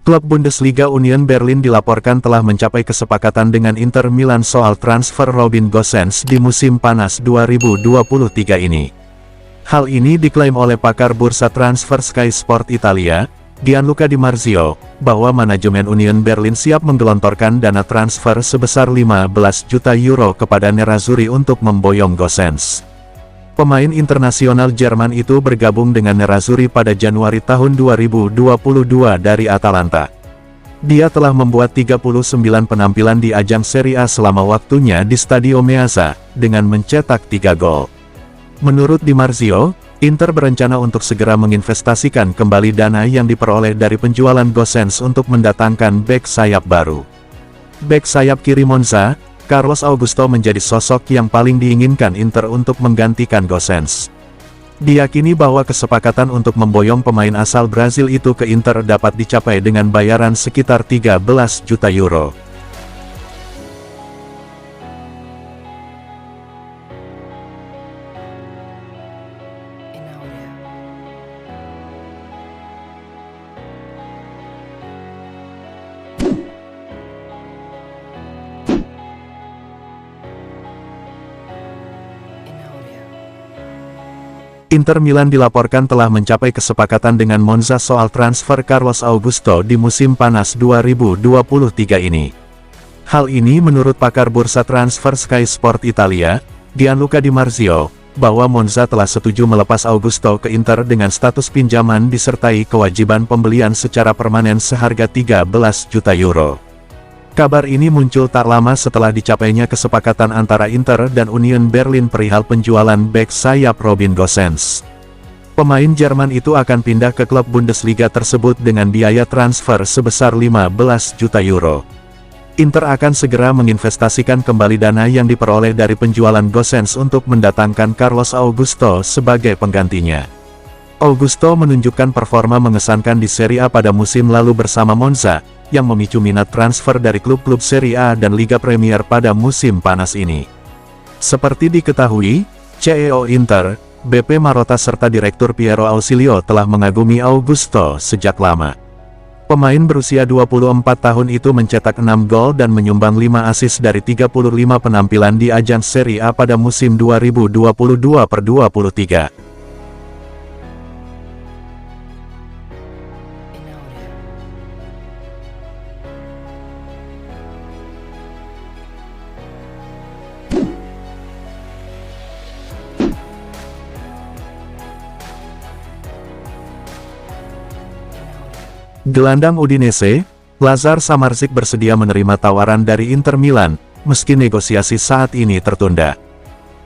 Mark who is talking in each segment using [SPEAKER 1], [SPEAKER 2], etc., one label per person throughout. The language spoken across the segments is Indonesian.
[SPEAKER 1] Klub Bundesliga Union Berlin dilaporkan telah mencapai kesepakatan dengan Inter Milan soal transfer Robin Gosens di musim panas 2023 ini. Hal ini diklaim oleh pakar bursa transfer Sky Sport Italia, Gianluca Di Marzio, bahwa manajemen Union Berlin siap menggelontorkan dana transfer sebesar 15 juta euro kepada Nerazzurri untuk memboyong Gosens. Pemain internasional Jerman itu bergabung dengan Nerazzurri pada Januari tahun 2022 dari Atalanta. Dia telah membuat 39 penampilan di ajang Serie A selama waktunya di Stadio Meazza, dengan mencetak 3 gol. Menurut Di Marzio, Inter berencana untuk segera menginvestasikan kembali dana yang diperoleh dari penjualan Gosens untuk mendatangkan bek sayap baru. Bek sayap kiri Monza, Carlos Augusto menjadi sosok yang paling diinginkan Inter untuk menggantikan Gosens. Diyakini bahwa kesepakatan untuk memboyong pemain asal Brasil itu ke Inter dapat dicapai dengan bayaran sekitar 13 juta euro. Inter Milan dilaporkan telah mencapai kesepakatan dengan Monza soal transfer Carlos Augusto di musim panas 2023 ini. Hal ini menurut pakar bursa transfer Sky Sport Italia, Gianluca Di Marzio, bahwa Monza telah setuju melepas Augusto ke Inter dengan status pinjaman disertai kewajiban pembelian secara permanen seharga 13 juta euro. Kabar ini muncul tak lama setelah dicapainya kesepakatan antara Inter dan Union Berlin perihal penjualan bek sayap Robin Gosens. Pemain Jerman itu akan pindah ke klub Bundesliga tersebut dengan biaya transfer sebesar 15 juta euro. Inter akan segera menginvestasikan kembali dana yang diperoleh dari penjualan Gosens untuk mendatangkan Carlos Augusto sebagai penggantinya. Augusto menunjukkan performa mengesankan di Serie A pada musim lalu bersama Monza, yang memicu minat transfer dari klub-klub Serie A dan Liga Premier pada musim panas ini. Seperti diketahui, CEO Inter, BP Marotta serta Direktur Piero Ausilio telah mengagumi Augusto sejak lama. Pemain berusia 24 tahun itu mencetak 6 gol dan menyumbang 5 assist dari 35 penampilan di ajang Serie A pada musim 2022-23. Gelandang Udinese, Lazar Samardzic bersedia menerima tawaran dari Inter Milan, meski negosiasi saat ini tertunda.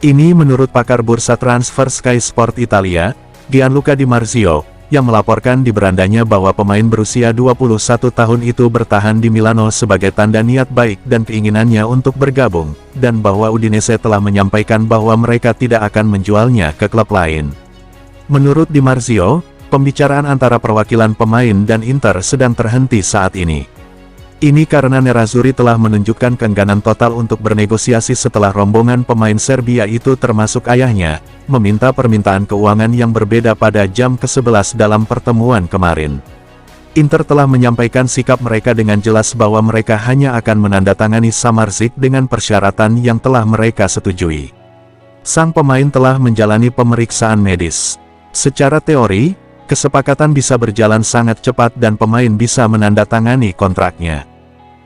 [SPEAKER 1] Ini menurut pakar bursa transfer Sky Sport Italia, Gianluca Di Marzio, yang melaporkan di berandanya bahwa pemain berusia 21 tahun itu bertahan di Milano sebagai tanda niat baik dan keinginannya untuk bergabung, dan bahwa Udinese telah menyampaikan bahwa mereka tidak akan menjualnya ke klub lain. Menurut Di Marzio, pembicaraan antara perwakilan pemain dan Inter sedang terhenti saat ini. Ini karena Nerazzurri telah menunjukkan keengganan total untuk bernegosiasi setelah rombongan pemain Serbia itu termasuk ayahnya, meminta permintaan keuangan yang berbeda pada jam ke-11 dalam pertemuan kemarin. Inter telah menyampaikan sikap mereka dengan jelas bahwa mereka hanya akan menandatangani Samardzic dengan persyaratan yang telah mereka setujui. Sang pemain telah menjalani pemeriksaan medis. Secara teori, kesepakatan bisa berjalan sangat cepat dan pemain bisa menandatangani kontraknya.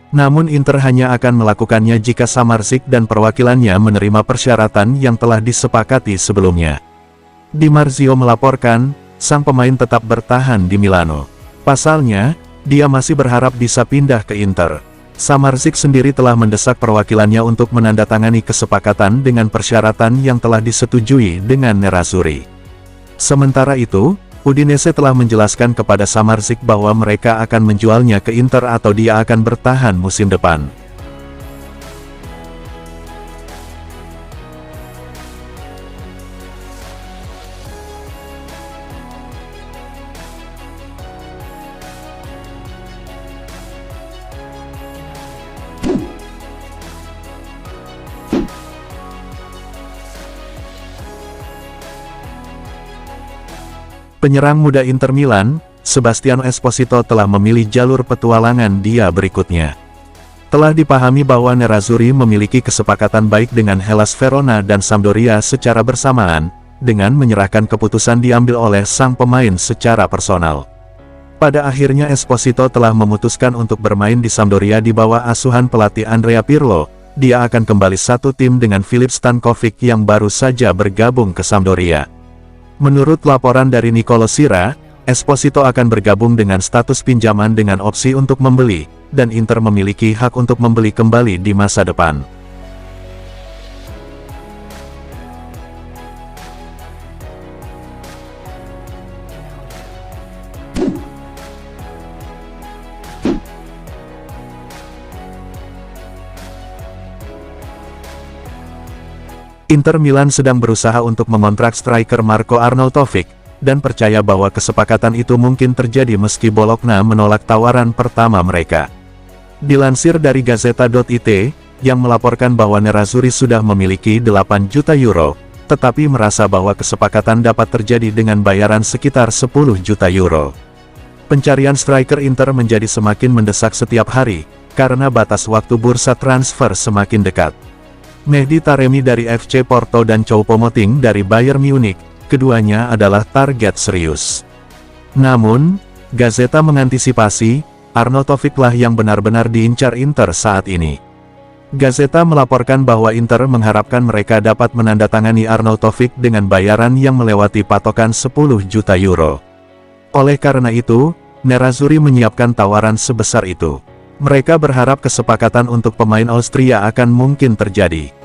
[SPEAKER 1] Namun Inter hanya akan melakukannya jika Samardzic dan perwakilannya menerima persyaratan yang telah disepakati sebelumnya. Di Marzio melaporkan, sang pemain tetap bertahan di Milano. Pasalnya, dia masih berharap bisa pindah ke Inter. Samardzic sendiri telah mendesak perwakilannya untuk menandatangani kesepakatan dengan persyaratan yang telah disetujui dengan Nerazzurri. Sementara itu, Udinese telah menjelaskan kepada Samardzic bahwa mereka akan menjualnya ke Inter atau dia akan bertahan musim depan. Penyerang muda Inter Milan, Sebastiano Esposito telah memilih jalur petualangan dia berikutnya. Telah dipahami bahwa Nerazzurri memiliki kesepakatan baik dengan Hellas Verona dan Sampdoria secara bersamaan, dengan menyerahkan keputusan diambil oleh sang pemain secara personal. Pada akhirnya Esposito telah memutuskan untuk bermain di Sampdoria di bawah asuhan pelatih Andrea Pirlo. Dia akan kembali satu tim dengan Filip Stankovic yang baru saja bergabung ke Sampdoria. Menurut laporan dari Nicolo Sira, Esposito akan bergabung dengan status pinjaman dengan opsi untuk membeli, dan Inter memiliki hak untuk membeli kembali di masa depan. Inter Milan sedang berusaha untuk mengontrak striker Marko Arnautovic, dan percaya bahwa kesepakatan itu mungkin terjadi meski Bologna menolak tawaran pertama mereka. Dilansir dari Gazzetta.it, yang melaporkan bahwa Nerazzurri sudah memiliki 8 juta euro, tetapi merasa bahwa kesepakatan dapat terjadi dengan bayaran sekitar 10 juta euro. Pencarian striker Inter menjadi semakin mendesak setiap hari, karena batas waktu bursa transfer semakin dekat. Mehdi Taremi dari FC Porto dan Choupo-Moting dari Bayern Munich, keduanya adalah target serius. Namun, Gazeta mengantisipasi, Arnautovic lah yang benar-benar diincar Inter saat ini. Gazeta melaporkan bahwa Inter mengharapkan mereka dapat menandatangani Arnautovic dengan bayaran yang melewati patokan 10 juta euro. Oleh karena itu, Nerazzurri menyiapkan tawaran sebesar itu. Mereka berharap kesepakatan untuk pemain Austria akan mungkin terjadi.